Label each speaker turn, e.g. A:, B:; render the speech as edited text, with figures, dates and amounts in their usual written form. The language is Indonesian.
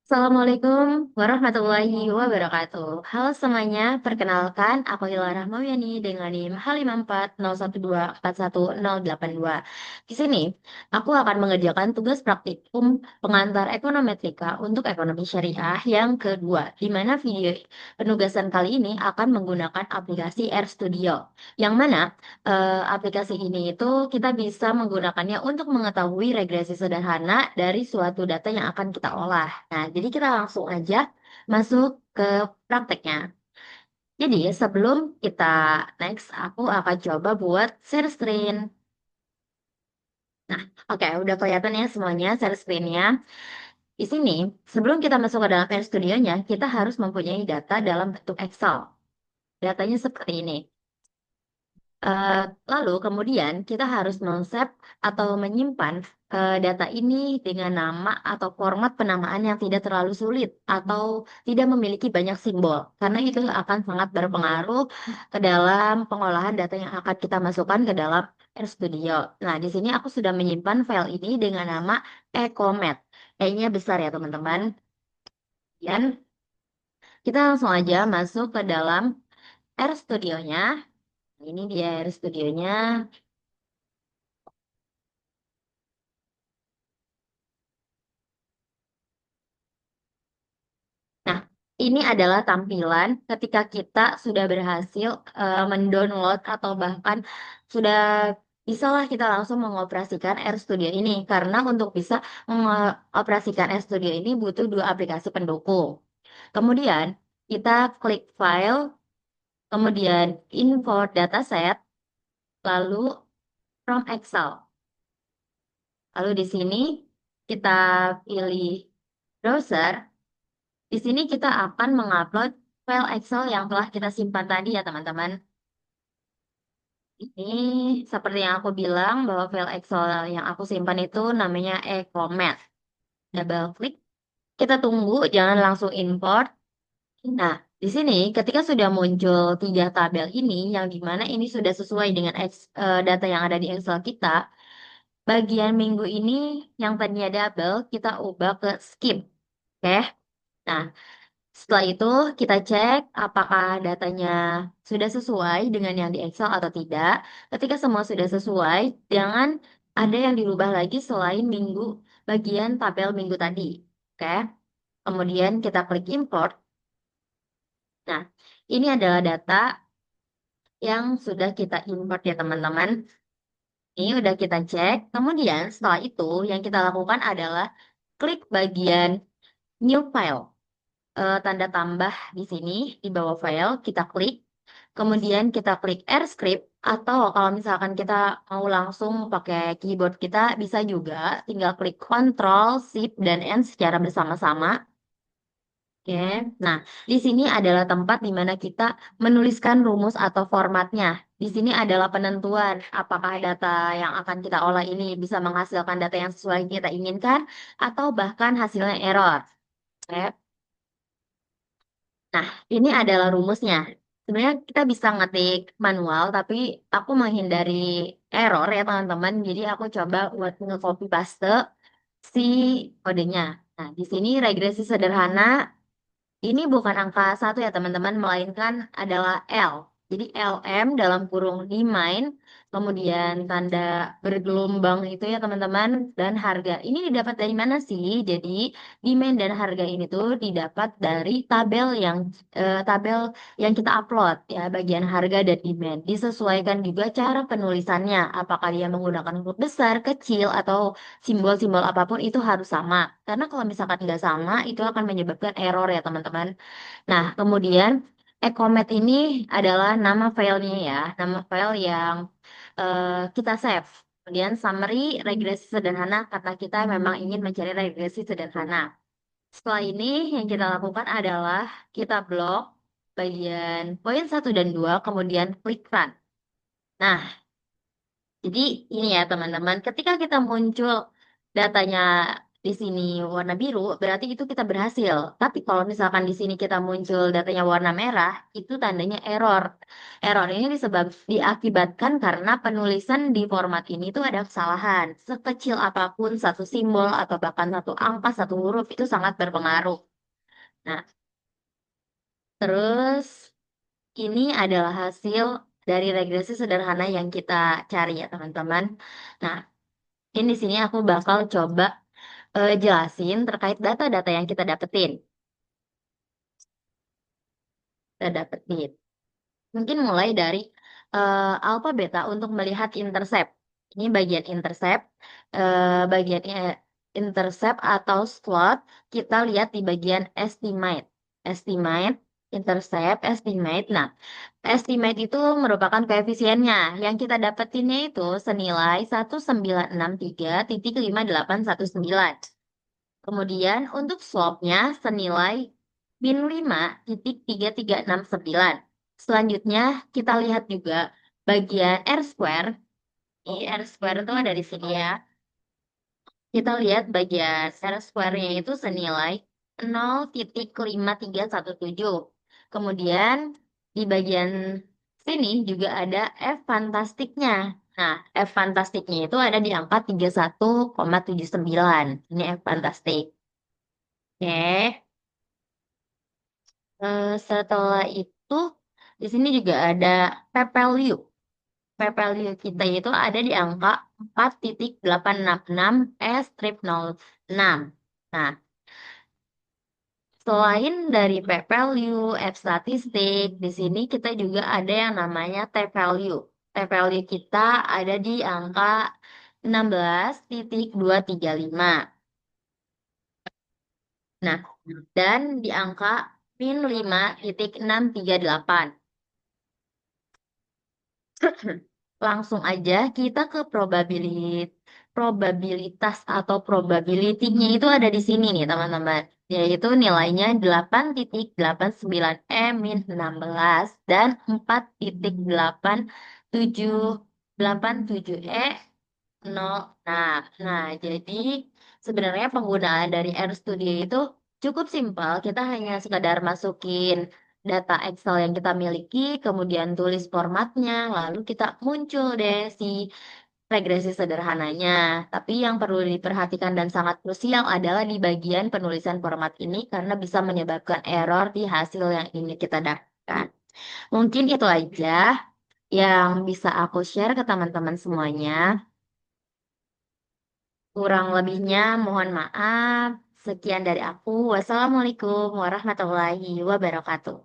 A: Assalamualaikum warahmatullahi wabarakatuh. Halo semuanya, perkenalkan aku Hilal Rahmawiani dengan NIM H5401241082. Di sini, aku akan mengerjakan tugas praktikum pengantar ekonometrika untuk ekonomi syariah yang kedua, di mana video penugasan kali ini akan menggunakan aplikasi RStudio, yang mana aplikasi ini itu kita bisa menggunakannya untuk mengetahui regresi sederhana dari suatu data yang akan kita olah. Nah, jadi kita langsung aja masuk ke prakteknya. Jadi sebelum kita next, aku akan coba buat share screen. Nah, oke, udah kelihatan ya semuanya share screen-nya. Di sini, sebelum kita masuk ke dalam RStudio-nya, kita harus mempunyai data dalam bentuk Excel. Datanya seperti ini. Eh, Lalu kemudian kita harus men-save atau menyimpan data ini dengan nama atau format penamaan yang tidak terlalu sulit atau tidak memiliki banyak simbol, karena itu akan sangat berpengaruh ke dalam pengolahan data yang akan kita masukkan ke dalam RStudio. Nah, di sini aku sudah menyimpan file ini dengan nama ecomet. E-nya besar ya teman-teman. Dan kita langsung aja masuk ke dalam RStudio-nya. Ini dia RStudio-nya. Nah, ini adalah tampilan ketika kita sudah berhasil mendownload atau bahkan sudah bisalah kita langsung mengoperasikan RStudio ini. Karena untuk bisa mengoperasikan RStudio ini butuh dua aplikasi pendukung. Kemudian kita klik file, kemudian import dataset, lalu from Excel. Lalu di sini kita pilih browser. Di sini kita akan mengupload file Excel yang telah kita simpan tadi ya teman-teman. Ini seperti yang aku bilang bahwa file Excel yang aku simpan itu namanya ecomet. Double klik, kita tunggu, jangan langsung import. Nah, di sini ketika sudah muncul tiga tabel ini, yang dimana ini sudah sesuai dengan data yang ada di Excel kita, bagian minggu ini yang tadinya double, kita ubah ke skip. Oke. Nah, setelah itu kita cek apakah datanya sudah sesuai dengan yang di Excel atau tidak. Ketika semua sudah sesuai, jangan ada yang dirubah lagi selain minggu bagian tabel minggu tadi. Oke. Kemudian kita klik import. Nah, ini adalah data yang sudah kita import ya teman-teman. Ini udah kita cek. Kemudian setelah itu yang kita lakukan adalah klik bagian new file. Tanda tambah di sini di bawah file kita klik, kemudian kita klik Air Script, atau kalau misalkan kita mau langsung pakai keyboard kita bisa juga tinggal klik Ctrl, Shift, dan N secara bersama-sama. Oke, nah di sini adalah tempat di mana kita menuliskan rumus atau formatnya. Di sini adalah penentuan apakah data yang akan kita olah ini bisa menghasilkan data yang sesuai yang kita inginkan atau bahkan hasilnya error. Oke. Nah, ini adalah rumusnya. Sebenarnya kita bisa ngetik manual, tapi aku menghindari error ya teman-teman. Jadi aku coba buat nge-copy paste si kodenya. Nah, di sini regresi sederhana ini bukan angka satu ya teman-teman, melainkan adalah L. Jadi LM dalam kurung demand, kemudian tanda bergelombang itu ya teman-teman, dan harga. Ini didapat dari mana sih? Jadi demand dan harga ini tuh didapat dari tabel yang kita upload ya, bagian harga dan demand. Disesuaikan juga cara penulisannya, apakah dia menggunakan huruf besar, kecil, atau simbol-simbol apapun itu harus sama. Karena kalau misalkan nggak sama, itu akan menyebabkan error ya teman-teman. Nah, kemudian Ecomet ini adalah nama filenya ya, nama file yang kita save. Kemudian summary regresi sederhana karena kita memang ingin mencari regresi sederhana. Setelah ini yang kita lakukan adalah kita blok bagian poin satu dan 2, kemudian klik run. Nah, jadi ini ya teman-teman, ketika kita muncul datanya di sini warna biru, berarti itu kita berhasil. Tapi kalau misalkan di sini kita muncul datanya warna merah, itu tandanya error. Error ini diakibatkan karena penulisan di format ini tuh ada kesalahan. Sekecil apapun satu simbol atau bahkan satu angka, satu huruf itu sangat berpengaruh. Nah, terus ini adalah hasil dari regresi sederhana yang kita cari ya teman-teman. Nah, ini di sini aku bakal coba jelasin terkait data-data yang kita dapetin. Kita dapetin. Mungkin mulai dari alfa beta untuk melihat intercept. Ini bagian intercept, bagian intercept atau slot kita lihat di bagian estimate. Estimate, intercept, estimate. Nah, estimate itu merupakan koefisiennya. Yang kita dapetinnya itu senilai 1963,5819. Kemudian untuk slope-nya senilai min 5,3369. Selanjutnya kita lihat juga bagian R square. Ini R square itu ada di sini ya. Kita lihat bagian R square-nya itu senilai 0,5317. Kemudian di bagian sini juga ada F fantastiknya. Nah, F fantastiknya itu ada di angka 31,79. Ini F fantastik. Oke. Setelah itu di sini juga ada p-value. P-value kita itu ada di angka 4,866 S-6. Nah, selain dari p-value, F statistik, di sini kita juga ada yang namanya t-value. T-value kita ada di angka 16,235. Nah, dan di angka min 5,638. Langsung aja kita ke probabilitas atau probability-nya itu ada di sini nih teman-teman. Yaitu nilainya 8,89E-16 dan 4,8787E 0. Nah, jadi sebenarnya penggunaan dari RStudio itu cukup simpel. Kita hanya sekadar masukin data Excel yang kita miliki, kemudian tulis formatnya, lalu kita muncul deh si regresi sederhananya. Tapi yang perlu diperhatikan dan sangat krusial adalah di bagian penulisan format ini karena bisa menyebabkan error di hasil yang ini kita dapatkan. Mungkin itu aja yang bisa aku share ke teman-teman semuanya. Kurang lebihnya mohon maaf. Sekian dari aku. Wassalamualaikum warahmatullahi wabarakatuh.